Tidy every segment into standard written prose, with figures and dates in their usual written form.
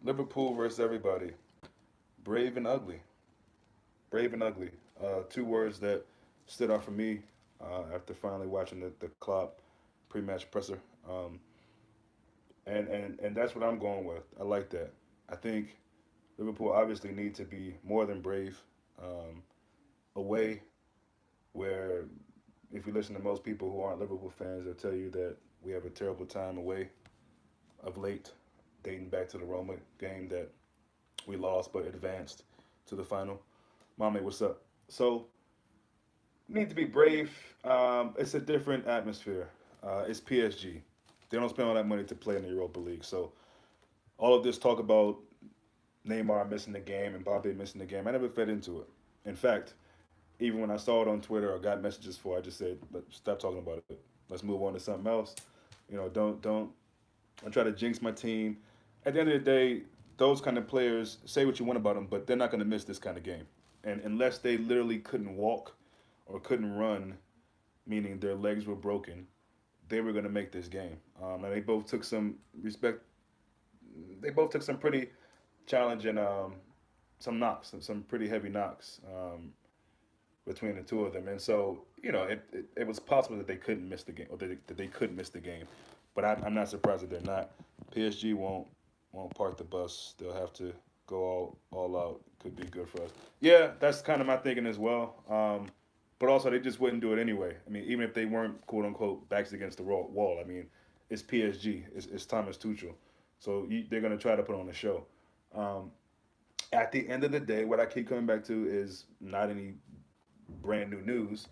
Liverpool versus everybody. Brave and ugly. Brave and ugly. Two words that stood out for me after finally watching the Klopp pre-match presser. And that's what I'm going with. I like that. I think Liverpool obviously need to be more than brave. Um, Away, where if you listen to most people who aren't Liverpool fans, they'll tell you that we have a terrible time away of late, dating back to the Roma game that we lost but advanced to the final. Mame, what's up? So, need to be brave. It's a different atmosphere. It's PSG. They don't spend all that money to play in the Europa League. So, all of this talk about Neymar missing the game and Mbappe missing the game, I never fed into it. In fact, even when I saw it on Twitter or got messages for, it, I just said, "Stop talking about it. Let's move on to something else." Don't try to jinx my team. At the end of the day, those kind of players, say what you want about them, but they're not going to miss this kind of game. And unless they literally couldn't walk or couldn't run, meaning their legs were broken, they were going to make this game. And they both took some respect. They both took some pretty challenging, some knocks, some pretty heavy knocks between the two of them. And so, it was possible that they couldn't miss the game, or that they could miss the game. But I'm not surprised that they're not. PSG won't park the bus. They'll have to go all out. Could be good for us. Yeah, that's kind of my thinking as well. But also, they just wouldn't do it anyway. I mean, even if they weren't quote unquote backs against the wall. I mean, it's PSG. It's Thomas Tuchel. So they're gonna try to put on a show. Um, at the end of the day, what I keep coming back to is not any brand new news.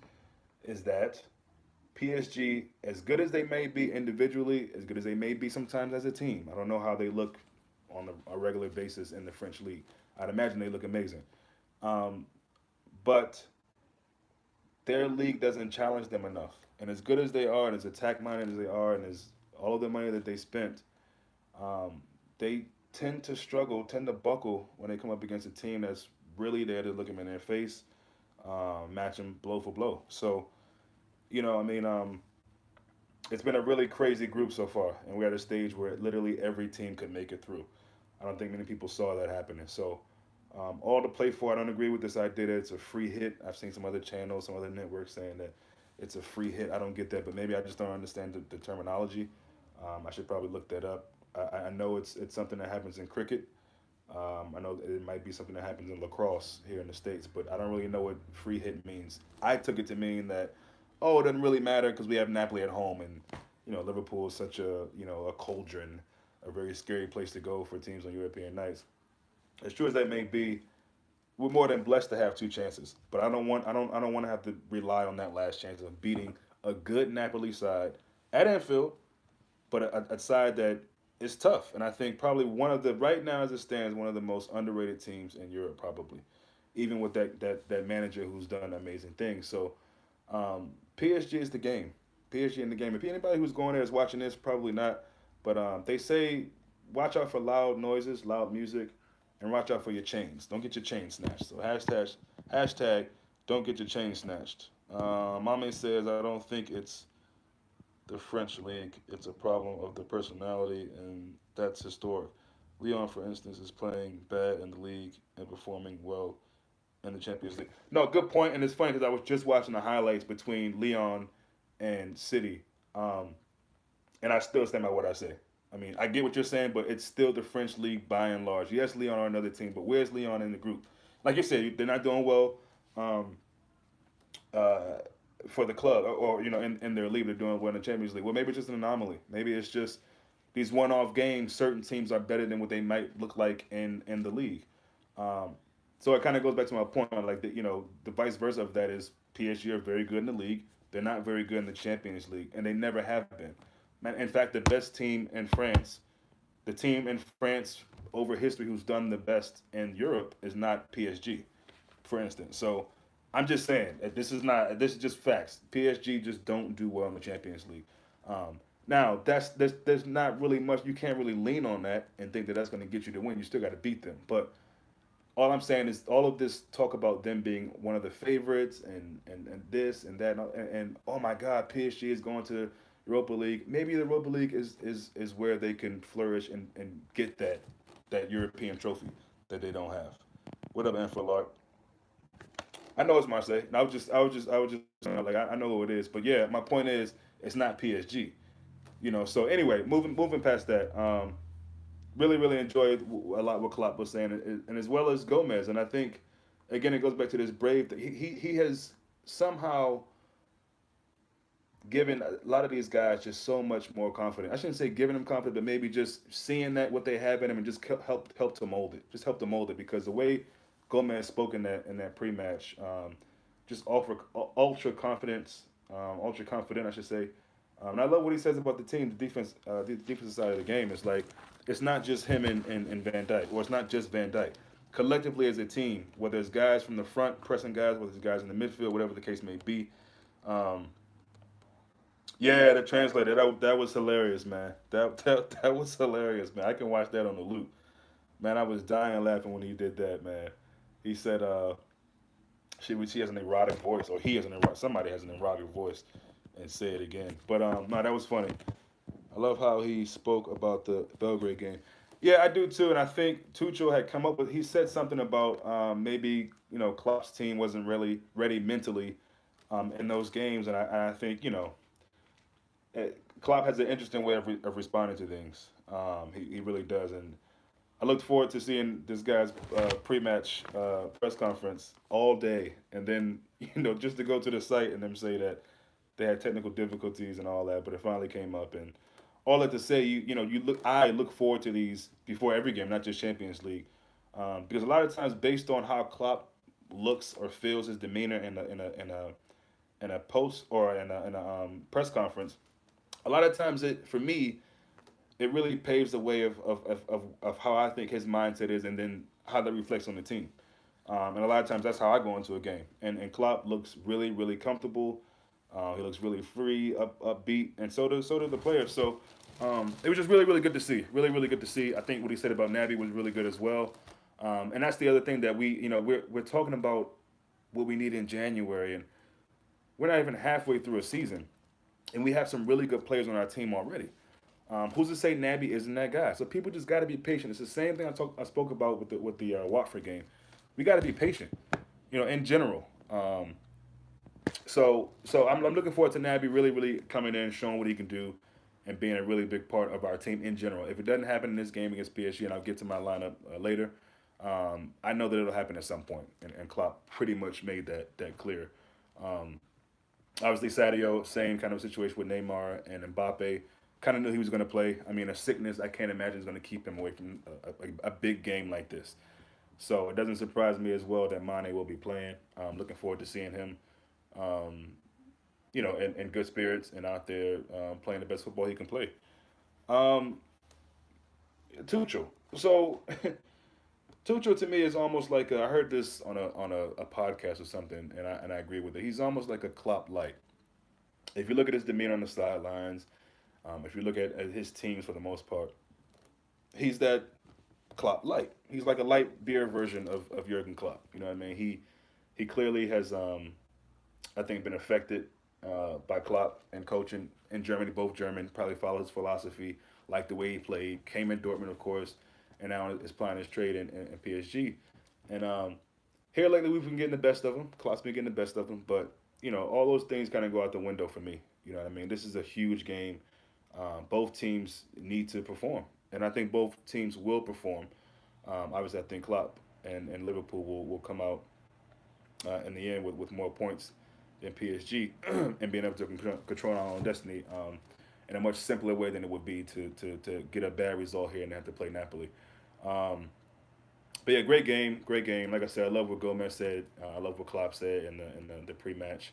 Is that PSG, as good as they may be individually, as good as they may be sometimes as a team, I don't know how they look on a regular basis in the French league. I'd imagine they look amazing. Um, but their league doesn't challenge them enough. And as good as they are, and as attack minded as they are, and as all of the money that they spent, they tend to struggle, tend to buckle when they come up against a team that's really there to look them in their face, match them blow for blow. So, I mean, it's been a really crazy group so far, and we're at a stage where literally every team could make it through. I don't think many people saw that happening. So, all to play for. I don't agree with this idea that it's a free hit. I've seen some other channels, some other networks saying that it's a free hit. I don't get that, but maybe I just don't understand the terminology. I should probably look that up. I know it's something that happens in cricket. I know it might be something that happens in lacrosse here in the States, but I don't really know what free hit means. I took it to mean that, oh, it doesn't really matter because we have Napoli at home, and Liverpool is such a cauldron, a very scary place to go for teams on European nights. As true as that may be, we're more than blessed to have two chances. But I don't want to have to rely on that last chance of beating a good Napoli side at Anfield, but a side that is tough. And I think probably one of the right now as it stands, one of the most underrated teams in Europe probably, even with that manager who's done amazing things. So PSG is the game. PSG in the game. If anybody who's going there is watching this, probably not. But they say watch out for loud noises, loud music, and watch out for your chains. Don't get your chain snatched. So hashtag don't get your chain snatched. Mame says I don't think it's the French league. It's a problem of the personality, and that's historic. Leon, for instance, is playing bad in the league and performing well in the Champions League. No, good point, and it's funny because I was just watching the highlights between Leon and City, um, and I still stand by what I say. I mean, I get what you're saying, but it's still the French league by and large. Yes, Leon are another team, but where's Leon in the group? Like you said, they're not doing well um, uh, for the club, or in their league, they're doing well in the Champions League. Well, maybe it's just an anomaly. Maybe it's just these one-off games. Certain teams are better than what they might look like in the league. Um, so it kind of goes back to my point, like the vice versa of that is PSG are very good in the league. They're not very good in the Champions League, and they never have been. Man, in fact, the best team in France, the team in France over history who's done the best in Europe is not PSG, for instance. So I'm just saying that this is just facts. PSG just don't do well in the Champions League. Now there's not really much you can't really lean on that and think that that's going to get you to win. You still got to beat them, but all I'm saying is all of this talk about them being one of the favorites and this and that and oh my God, PSG is going to Europa League. Maybe the Europa League is where they can flourish and get that that European trophy that they don't have. What up, Anfilar? I know it's Marseille. And like I know who it is. But yeah, my point is, it's not PSG. So anyway, moving past that. Really enjoyed a lot what Klopp was saying, and as well as Gomez. And I think, again, it goes back to this brave. He has somehow given a lot of these guys just so much more confidence. I shouldn't say giving them confidence, but maybe just seeing that what they have in them and just help to mold it. Just help to mold it because the way Gomez spoke in that pre-match, just offer ultra confidence, ultra confident, I should say. And I love what he says about the team, the defensive side of the game. It's like it's not just him and Van Dyke, or it's not just Van Dyke. Collectively as a team, whether it's guys from the front pressing guys, whether it's guys in the midfield, whatever the case may be, um, yeah, the translator. That was hilarious, man. That was hilarious, man. I can watch that on the loop. Man, I was dying laughing when he did that, man. He said, she has an erotic voice, or he has somebody has an erotic voice, and say it again. But no, that was funny. I love how he spoke about the Belgrade game. Yeah, I do too, and I think Tuchel had come up with. He said something about maybe Klopp's team wasn't really ready mentally in those games, and I think Klopp has an interesting way of responding to things. He really does, and I looked forward to seeing this guy's pre-match press conference all day, and then just to go to the site and them say that they had technical difficulties and all that, but it finally came up, and all that to say, I look forward to these before every game, not just Champions League, because a lot of times based on how Klopp looks or feels his demeanor in a post or in a press conference, a lot of times for me it really paves the way of how I think his mindset is, and then how that reflects on the team. And a lot of times that's how I go into a game. And Klopp looks really comfortable. He looks really free, upbeat, and so do the players. So it was just really good to see. Really good to see. I think what he said about Naby was really good as well. And that's the other thing that we're talking about what we need in January, and we're not even halfway through a season, and we have some really good players on our team already. Who's to say Naby isn't that guy? So people just got to be patient. It's the same thing I spoke about with the Watford game. We got to be patient, in general. So I'm looking forward to Naby really coming in, showing what he can do, and being a really big part of our team in general. If it doesn't happen in this game against PSG, and I'll get to my lineup later, I know that it'll happen at some point, and Klopp pretty much made that clear. Um, Obviously, Sadio, same kind of situation with Neymar and Mbappe. Kind of knew he was going to play. I mean, a sickness I can't imagine is going to keep him away from a big game like this. So it doesn't surprise me as well that Mane will be playing. Looking forward to seeing him, um, in good spirits and out there playing the best football he can play. Um, Tuchel. So Tuchel to me is almost like I heard this on a podcast or something, and I agree with it. He's almost like a Klopp light. If you look at his demeanor on the sidelines, if you look at his teams for the most part, he's that Klopp light. He's like a light beer version of Jurgen Klopp. You know what I mean? He clearly has, I think, been affected by Klopp and coaching in Germany. Both German, probably follow his philosophy, like the way he played. Came in Dortmund, of course, and now is playing his trade in PSG. And here lately, we've been getting the best of him. Klopp's been getting the best of him, but all those things kind of go out the window for me. You know what I mean? This is a huge game. Both teams need to perform, and I think both teams will perform. Obviously, I think Klopp and Liverpool will come out in the end with more points than PSG and being able to control our own destiny in a much simpler way than it would be to get a bad result here and have to play Napoli. Um, but yeah, great game, great game. Like I said, I love what Gomez said. I love what Klopp said in the pre-match,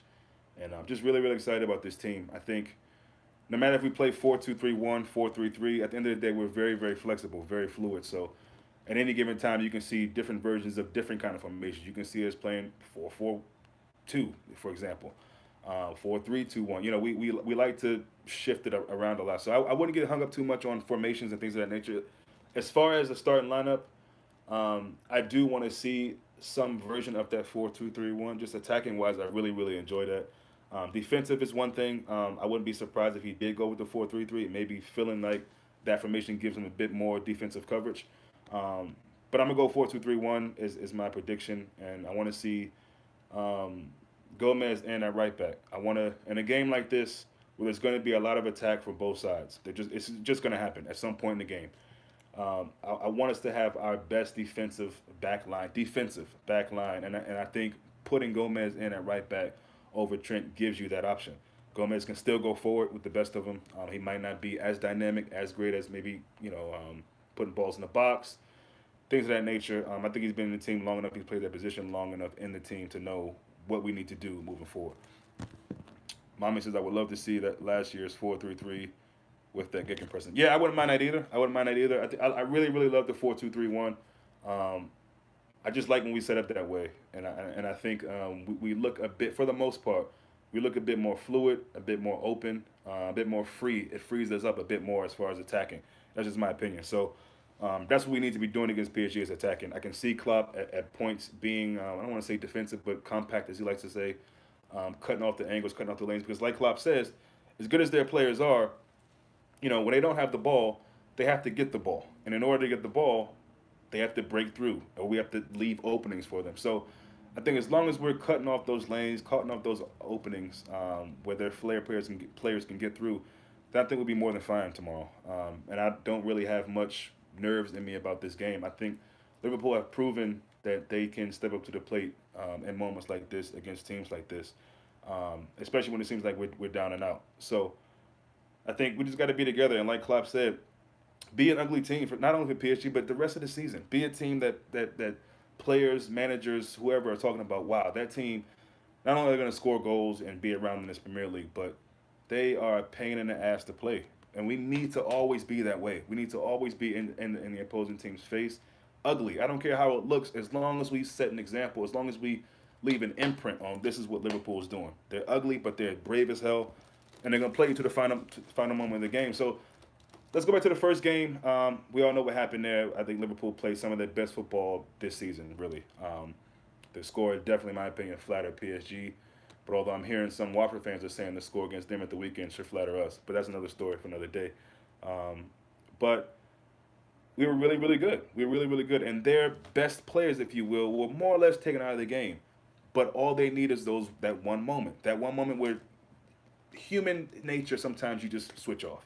and I'm just really excited about this team. I think no matter if we play 4-2-3-1, 4-3-3, at the end of the day, we're very flexible, very fluid. So at any given time, you can see different versions of different kind of formations. You can see us playing 4-4-2, for example, 4-3-2-1. We like to shift it around a lot. So I wouldn't get hung up too much on formations and things of that nature. As far as the starting lineup, I do want to see some version of that 4-2-3-1. Just attacking wise, I really enjoy that. Defensive is one thing. I wouldn't be surprised if he did go with the 4-3-3. Maybe feeling like that formation gives him a bit more defensive coverage. Um, but I'm gonna go 4-2-3-1 is my prediction, and I want to see um, Gomez and at right back. I want to in a game like this where there's going to be a lot of attack from both sides. It's just going to happen at some point in the game. I want us to have our best defensive back line, and I think putting Gomez in at right back over Trent gives you that option. Gomez can still go forward with the best of them. He might not be as dynamic, as great as maybe putting balls in the box, things of that nature. I think he's been in the team long enough. He's played that position long enough in the team to know what we need to do moving forward. Mommy says I would love to see that last year's 4-3-3 with that Gicking person. Yeah, I wouldn't mind that either. I wouldn't mind that either. I really really love the 4-2-3-1. Um, I just like when we set up that way, and I think we look a bit, for the most part, we look a bit more fluid, a bit more open, a bit more free. It frees us up a bit more as far as attacking. That's just my opinion. So that's what we need to be doing against PSG is attacking. I can see Klopp at points being I don't want to say defensive, but compact as he likes to say, cutting off the angles, cutting off the lanes. Because like Klopp says, as good as their players are, when they don't have the ball, they have to get the ball, and in order to get the ball, they have to break through, or we have to leave openings for them. So I think as long as we're cutting off those lanes, cutting off those openings where their players can get through, then I think we'll be more than fine tomorrow. And I don't really have much nerves in me about this game. I think Liverpool have proven that they can step up to the plate in moments like this against teams like this, especially when it seems like we're down and out. So I think we just got to be together. And like Klopp said, be an ugly team for not only for PSG but the rest of the season. Be a team that players, managers, whoever are talking about. Wow, that team not only are going to score goals and be around in this Premier League, but they are a pain in the ass to play. And we need to always be that way. We need to always be in the opposing team's face, ugly. I don't care how it looks, as long as we set an example, as long as we leave an imprint on this is what Liverpool is doing. They're ugly, but they're brave as hell, and they're gonna play you to the final moment of the game. So let's go back to the first game. We all know what happened there. I think Liverpool played some of their best football this season, really. The score definitely, in my opinion, flattered PSG. But although I'm hearing some Watford fans are saying the score against them at the weekend should flatter us. But that's another story for another day. Um, but we were really, really good. We were really, really good. And their best players, if you will, were more or less taken out of the game. But all they need is that one moment. That one moment where human nature, sometimes you just switch off.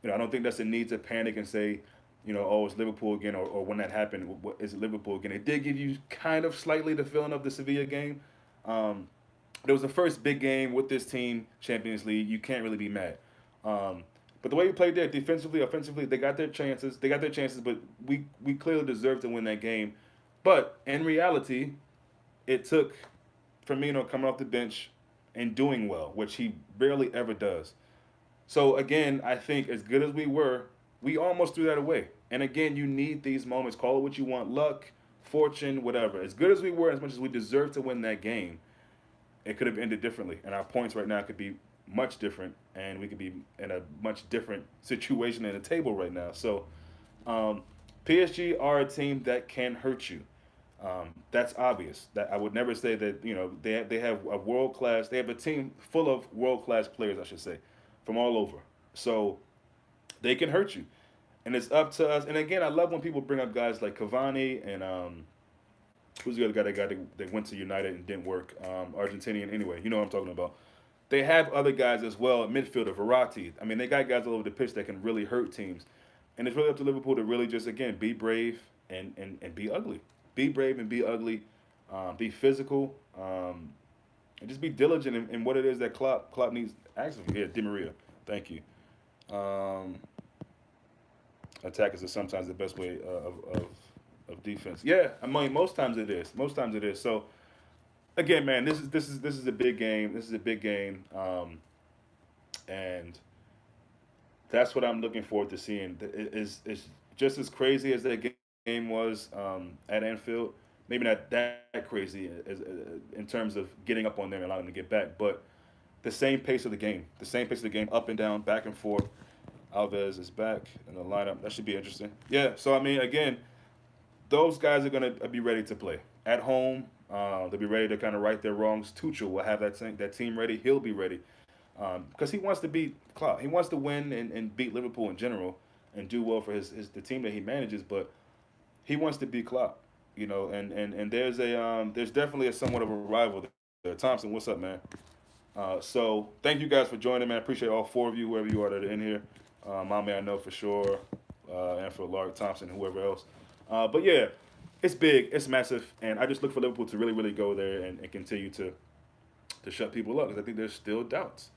I don't think that's a need to panic and say, oh, it's Liverpool again, or when that happened, is it Liverpool again? It did give you kind of slightly the feeling of the Sevilla game. Um, it was the first big game with this team, Champions League. You can't really be mad. But the way we played there, defensively, offensively, they got their chances. They got their chances, but we clearly deserved to win that game. But in reality, it took Firmino coming off the bench and doing well, which he barely ever does. So again, I think as good as we were, we almost threw that away. And again, you need these moments. Call it what you want, luck, fortune, whatever. As good as we were, as much as we deserved to win that game, it could have ended differently. And our points right now could be much different, and we could be in a much different situation in the table right now. So um, PSG are a team that can hurt you. That's obvious. That I would never say that they have a world class. They have a team full of world class players, I should say, from all over. So they can hurt you, and it's up to us. And again, I love when people bring up guys like Cavani and who's the other guy that went to United and didn't work? Argentinian, anyway. You know what I'm talking about. They have other guys as well, midfielder, Verratti. I mean, they got guys all over the pitch that can really hurt teams. And it's really up to Liverpool to really just, again, be brave and be ugly. Be brave and be ugly. Be physical. And just be diligent in what it is that Klopp needs. Actually, yeah, Di Maria. Thank you. Um, Attackers are sometimes the best way of defense. Yeah, I mean, most times it is. Most times it is. So, again, man, this is a big game. This is a big game, and that's what I'm looking forward to seeing. Is just as crazy as that game was at Anfield. Maybe not that crazy in terms of getting up on them and allowing them to get back, but the same pace of the game, up and down, back and forth. Alves is back in the lineup. That should be interesting. Yeah. So I mean, again, those guys are going to be ready to play at home. They'll be ready to kind of right their wrongs. Tuchel will have that team ready. He'll be ready because he wants to beat Klopp. He wants to win and beat Liverpool in general and do well for the team that he manages. But he wants to be Klopp, you know, and there's definitely a somewhat of a rival there. Thompson, what's up, man? So thank you guys for joining, man. I appreciate all four of you, whoever you are that are in here. Mommy, I know for sure, and for Lark Thompson, whoever else. But yeah, it's big, it's massive, and I just look for Liverpool to really, really go there and continue to shut people up because I think there's still doubts.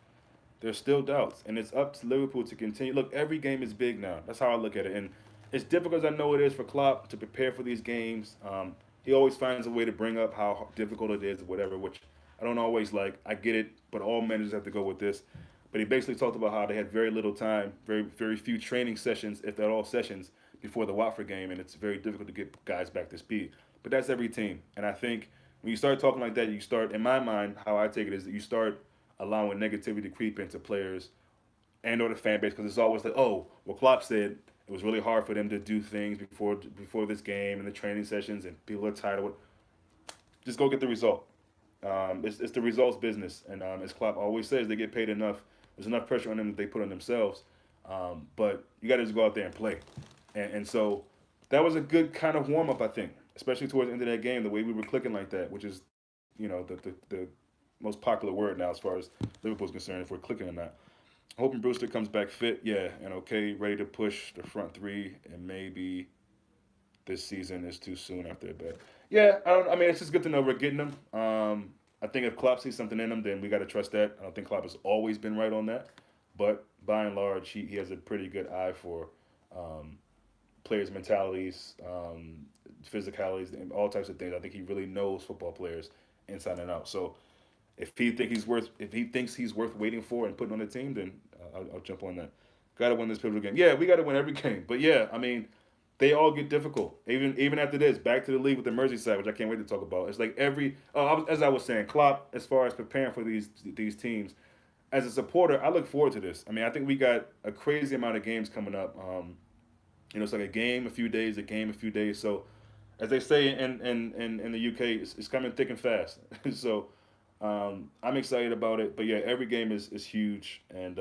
There's still doubts, and it's up to Liverpool to continue. Look, every game is big now. That's how I look at it, and it's difficult as I know it is for Klopp to prepare for these games. He always finds a way to bring up how difficult it is, whatever, which I don't always like. I get it, but all managers have to go with this. But he basically talked about how they had very little time, very few training sessions, if at all sessions, before the Watford game, and it's very difficult to get guys back to speed. But that's every team, and I think when you start talking like that, you start, in my mind, how I take it is that you start allowing negativity to creep into players and or the fan base because it's always like, oh, well, Klopp said it was really hard for them to do things before this game and the training sessions, and people are tired of it. Just go get the result. It's the results business, and as Klopp always says, they get paid enough. There's enough pressure on them that they put on themselves, but you got to just go out there and play. And so that was a good kind of warm up, I think, especially towards the end of that game, the way we were clicking like that, which is, the most popular word now as far as Liverpool's concerned, if we're clicking or not. Hoping Brewster comes back fit, yeah, and okay, ready to push the front three, and maybe this season is too soon after that. Yeah, I don't. I mean, it's just good to know we're getting them. I think if Klopp sees something in them, then we got to trust that. I don't think Klopp has always been right on that, but by and large, he has a pretty good eye for um, players' mentalities, physicalities, and all types of things. I think he really knows football players inside and out. So if he thinks he's worth waiting for and putting on the team, then I'll jump on that. Got to win this pivotal game. Yeah, we got to win every game. But yeah, I mean, they all get difficult. Even after this, back to the league with the Merseyside, which I can't wait to talk about. It's like as I was saying, Klopp, as far as preparing for these teams, as a supporter, I look forward to this. I mean, I think we got a crazy amount of games coming up. It's like a game a few days, a game a few days. So, as they say in the UK, it's coming thick and fast. So, I'm excited about it. But yeah, every game is huge, and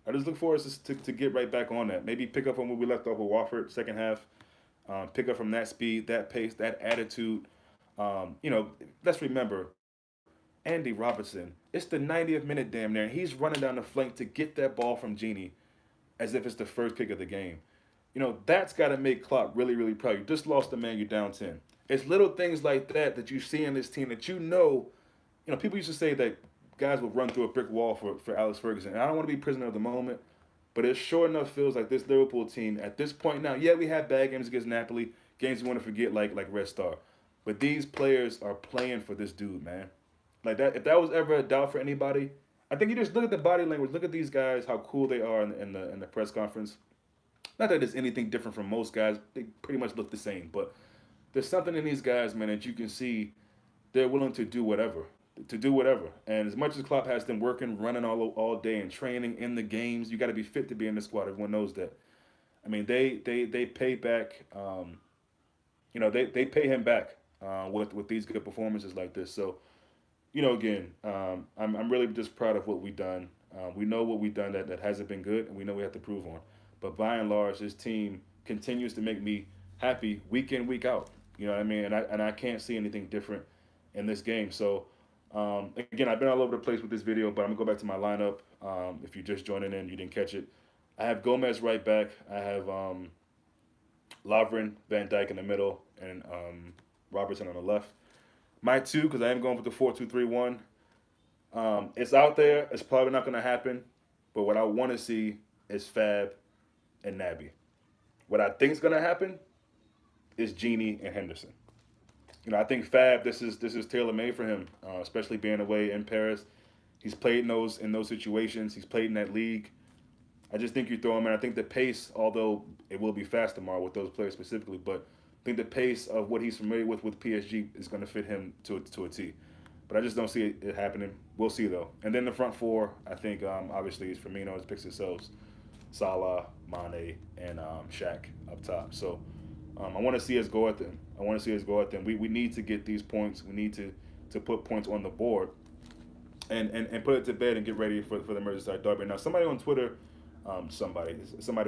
I just look forward to get right back on that. Maybe pick up on where we left off with Wofford second half. Pick up from that speed, that pace, that attitude. Let's remember Andy Robertson. It's the 90th minute damn near, and he's running down the flank to get that ball from Genie as if it's the first kick of the game. That's got to make Klopp really, really proud. You just lost a man, you're down 10. It's little things like that you see in this team that people used to say that guys will run through a brick wall for Alex Ferguson. And I don't want to be prisoner of the moment, but it sure enough feels like this Liverpool team at this point now. Yeah, we had bad games against Napoli, games you want to forget like Red Star, but these players are playing for this dude, man. Like that. If that was ever a doubt for anybody, I think you just look at the body language. Look at these guys, how cool they are in the press conference. Not that it's anything different from most guys. They pretty much look the same, but there's something in these guys, man, that you can see they're willing to do whatever. To do whatever. And as much as Klopp has them working, running all day and training in the games, you got to be fit to be in the squad. Everyone knows that. I mean, they pay back. They pay him back with these good performances like this. So, again, I'm really just proud of what we've done. We know what we've done that hasn't been good, and we know we have to prove on. But by and large, this team continues to make me happy week in, week out. You know what I mean? And I can't see anything different in this game. So, again, I've been all over the place with this video, but I'm going to go back to my lineup. If you're just joining in, you didn't catch it. I have Gomez right back. I have Lovren, Van Dijk in the middle, and Robertson on the left. My two, because I am going with the 4-2-3-1. It's out there. It's probably not going to happen. But what I want to see is Fab and Naby. What I think is going to happen is Genie and Henderson. I think Fab. This is tailor made for him, especially being away in Paris. He's played in those situations. He's played in that league. I just think you throw him in. I think the pace, although it will be fast tomorrow with those players specifically, but I think the pace of what he's familiar with PSG is going to fit him to a T. But I just don't see it happening. We'll see though. And then the front four, I think obviously it's Firmino as picks themselves, Salah, Mane, and Shaq up top. So I want to see us go at them. We need to get these points. We need to put points on the board and put it to bed and get ready for the Merseyside derby. Now, somebody on Twitter, somebody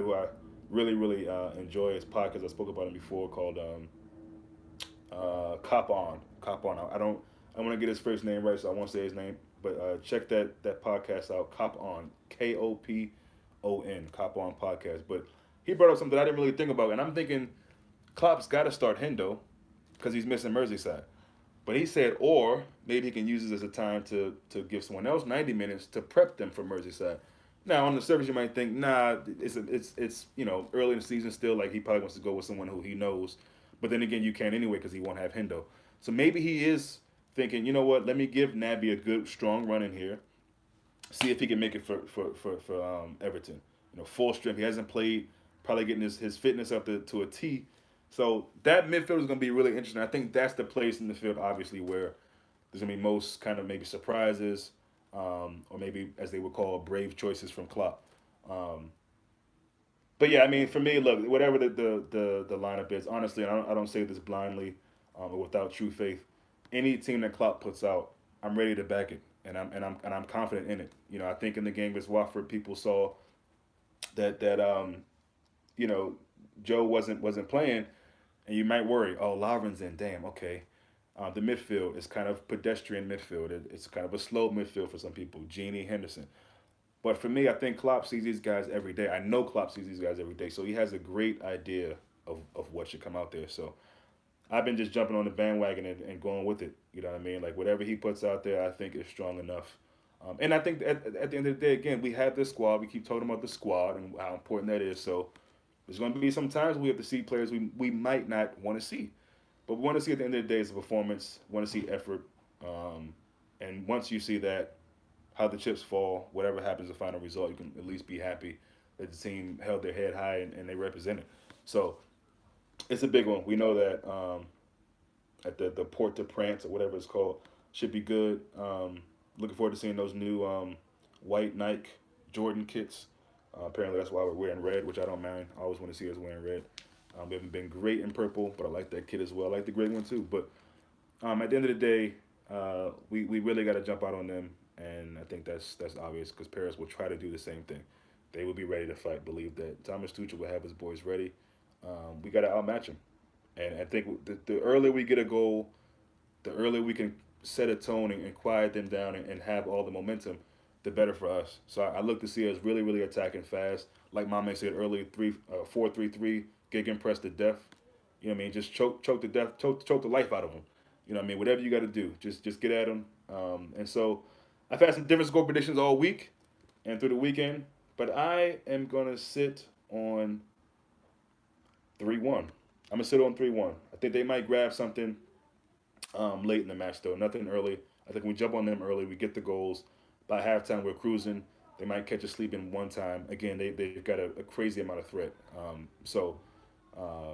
who I Really, really enjoy his podcast. I spoke about him before called Cop On. Cop On. I don't. I want to get his first name right, so I won't say his name. But check that podcast out. Cop On. KOPON. Cop On podcast. But he brought up something I didn't really think about, and I'm thinking Klopp's got to start Hendo because he's missing Merseyside. But he said, or maybe he can use this as a time to give someone else 90 minutes to prep them for Merseyside. Now, on the surface, you might think, nah, it's early in the season still. Like he probably wants to go with someone who he knows. But then again, you can't anyway because he won't have Hendo. So maybe he is thinking, you know what? Let me give Naby a good, strong run in here. See if he can make it for Everton. Full strength. He hasn't played. Probably getting his fitness up to a T. So that midfield is going to be really interesting. I think that's the place in the field, obviously, where there's going to be most kind of maybe surprises, or maybe as they would call brave choices from Klopp. Um, but yeah, I mean, for me, look, whatever the lineup is, honestly, I don't say this blindly or without true faith. Any team that Klopp puts out, I'm ready to back it, and I'm confident in it. I think in the game against Watford, people saw that you know Joe wasn't playing, and you might worry, oh, Lovren's in, damn, okay. The midfield is kind of pedestrian midfield. It's kind of a slow midfield for some people. Genie Henderson. But for me, I think Klopp sees these guys every day. I know Klopp sees these guys every day, so he has a great idea of what should come out there. So I've been just jumping on the bandwagon and going with it. You know what I mean? Like whatever he puts out there, I think is strong enough. And I think at the end of the day, again, we have this squad. We keep talking about the squad and how important that is. So there's going to be some times we have to see players we might not want to see. But we want to see at the end of the day is a performance. We want to see effort. And once you see that, how the chips fall, whatever happens, the final result, you can at least be happy that the team held their head high and they represented. So it's a big one. We know that at the Port de Prance or whatever it's called should be good. Looking forward to seeing those new white Nike Jordan kits. Apparently that's why we're wearing red, which I don't mind. I always want to see us wearing red. We haven't been great in purple, but I like that kit as well. I like the gray one too. But at the end of the day, we really got to jump out on them, and I think that's obvious because Paris will try to do the same thing. They will be ready to fight. Believe that Thomas Tuchel will have his boys ready. We got to outmatch them, and I think the earlier we get a goal, the earlier we can set a tone and quiet them down and have all the momentum, the better for us. So I look to see us really, really attacking fast. Like Mame said earlier, 4-3-3, press to death. You know what I mean? Just choke to death, choke the life out of them. You know what I mean? Whatever you got to do, just get at them. And so I've had some different score predictions all week and through the weekend, but I am gonna sit on 3-1. I'm gonna sit on 3-1. I think they might grab something late in the match though. Nothing early. I think we jump on them early. We get the goals. By halftime, we're cruising. They might catch us sleeping one time. Again, they've got a crazy amount of threat.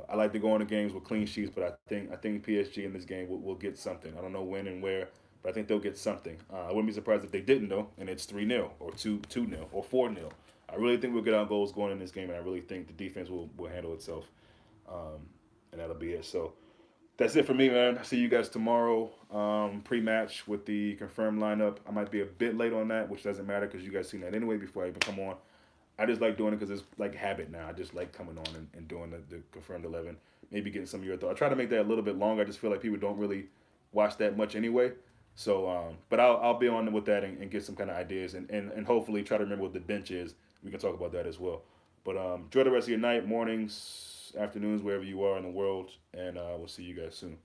I like to go into games with clean sheets, but I think PSG in this game will get something. I don't know when and where, but I think they'll get something. I wouldn't be surprised if they didn't though, and it's 3-0 or 2-0 or 4-0. I really think we'll get our goals going in this game, and I really think the defense will handle itself, and that'll be it. So that's it for me, man. I'll see you guys tomorrow, pre-match with the confirmed lineup. I might be a bit late on that, which doesn't matter because you guys seen that anyway before I even come on. I just like doing it because it's like habit now. I just like coming on and doing the confirmed 11. Maybe getting some of your thoughts. I try to make that a little bit longer. I just feel like people don't really watch that much anyway. So, but I'll be on with that and get some kind of ideas and hopefully try to remember what the bench is. We can talk about that as well. But enjoy the rest of your night, mornings, afternoons, wherever you are in the world, and we'll see you guys soon.